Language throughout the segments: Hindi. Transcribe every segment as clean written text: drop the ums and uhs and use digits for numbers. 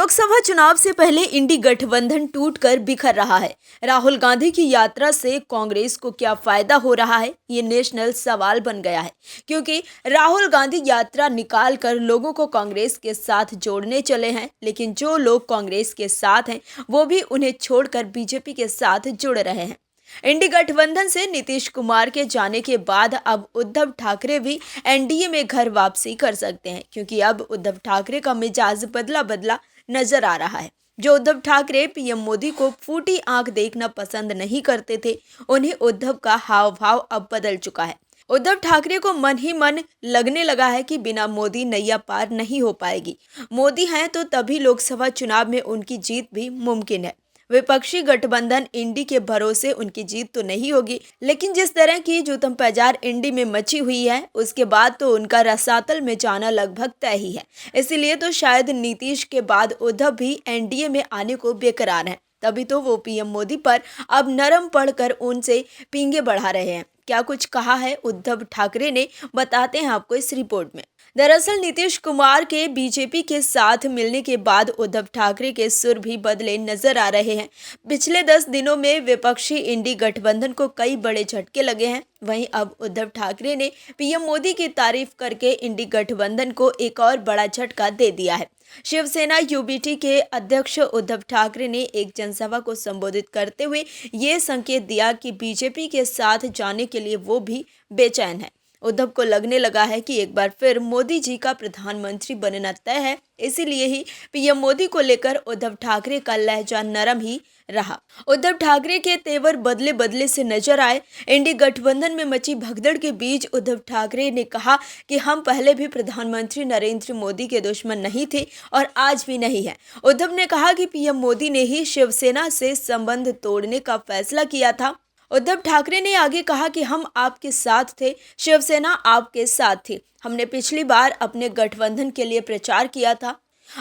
लोकसभा चुनाव से पहले इंडी गठबंधन टूटकर बिखर रहा है। राहुल गांधी की यात्रा से कांग्रेस को क्या फायदा हो रहा है, ये नेशनल सवाल बन गया है, क्योंकि राहुल गांधी यात्रा निकालकर लोगों को कांग्रेस के साथ जोड़ने चले हैं, लेकिन जो लोग कांग्रेस के साथ हैं वो भी उन्हें छोड़कर बीजेपी के साथ जुड़ रहे हैं। इंडी गठबंधन से नीतीश कुमार के जाने के बाद अब उद्धव ठाकरे भी एनडीए में घर वापसी कर सकते हैं, क्योंकि अब उद्धव ठाकरे का मिजाज बदला बदला नजर आ रहा है। जो उद्धव ठाकरे पीएम मोदी को फूटी आंख देखना पसंद नहीं करते थे, उन्हें उद्धव का हाव भाव अब बदल चुका है। उद्धव ठाकरे को मन ही मन लगने लगा है कि बिना मोदी नैया पार नहीं हो पाएगी। मोदी हैं तो तभी लोकसभा चुनाव में उनकी जीत भी मुमकिन है। विपक्षी गठबंधन इंडी के भरोसे उनकी जीत तो नहीं होगी, लेकिन जिस तरह की जूतम बाजार इंडी में मची हुई है, उसके बाद तो उनका रसातल में जाना लगभग तय ही है। इसीलिए तो शायद नीतीश के बाद उद्धव भी एनडीए में आने को बेकरार हैं। तभी तो वो पीएम मोदी पर अब नरम पड़कर उनसे पींगे बढ़ा रहे हैं। क्या कुछ कहा है उद्धव ठाकरे ने, बताते हैं आपको इस रिपोर्ट में। दरअसल नीतीश कुमार के बीजेपी के साथ मिलने के बाद उद्धव ठाकरे के सुर भी बदले नजर आ रहे हैं। पिछले 10 दिनों में विपक्षी इंडी गठबंधन को कई बड़े झटके लगे हैं। वहीं अब उद्धव ठाकरे ने पीएम मोदी की तारीफ करके इंडी गठबंधन को एक और बड़ा झटका दे दिया है। शिवसेना यूबीटी के अध्यक्ष उद्धव ठाकरे ने एक जनसभा को संबोधित करते हुए ये संकेत दिया कि बीजेपी के साथ जाने के लिए वो भी बेचैन है। उद्धव को लगने लगा है कि एक बार फिर मोदी जी का प्रधानमंत्री बनना तय है, इसीलिए ही पीएम मोदी को लेकर उद्धव ठाकरे का लहजा नरम ही रहा। उद्धव ठाकरे के तेवर बदले बदले से नजर आए। इंडी गठबंधन में मची भगदड़ के बीच उद्धव ठाकरे ने कहा कि हम पहले भी प्रधानमंत्री नरेंद्र मोदी के दुश्मन नहीं थे और आज भी नहीं है। उद्धव ने कहा कि पीएम मोदी ने ही शिवसेना से संबंध तोड़ने का फैसला किया था। उद्धव ठाकरे ने आगे कहा कि हम आपके साथ थे, शिवसेना आपके साथ थी। हमने पिछली बार अपने गठबंधन के लिए प्रचार किया था।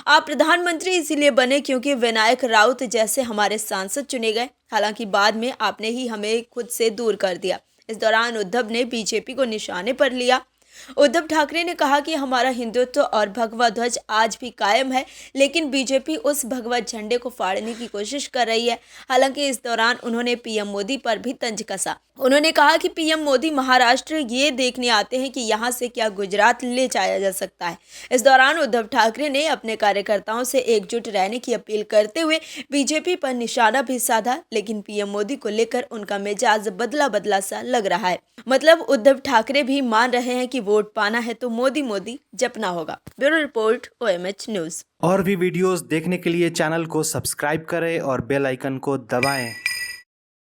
आप प्रधानमंत्री इसीलिए बने क्योंकि विनायक राउत जैसे हमारे सांसद चुने गए। हालांकि बाद में आपने ही हमें खुद से दूर कर दिया। इस दौरान उद्धव ने बीजेपी को निशाने पर लिया। उद्धव ठाकरे ने कहा कि हमारा हिंदुत्व और भगवा ध्वज आज भी कायम है, लेकिन बीजेपी उस भगवा झंडे को फाड़ने की कोशिश कर रही है। हालांकि इस दौरान उन्होंने पीएम मोदी पर भी तंज कसा। उन्होंने कहा कि पीएम मोदी महाराष्ट्र ये देखने आते हैं कि यहां से क्या गुजरात ले जाया जा सकता है। इस दौरान उद्धव ठाकरे ने अपने कार्यकर्ताओं से एकजुट रहने की अपील करते हुए बीजेपी पर निशाना भी साधा, लेकिन पीएम मोदी को लेकर उनका मिजाज बदला बदला सा लग रहा है। मतलब उद्धव ठाकरे भी मान रहे हैं कि वोट पाना है तो मोदी मोदी जपना होगा। Bureau report, OMH news. और भी वीडियोस देखने के लिए चैनल को सब्सक्राइब करें और बेल आइकन को दबाएं।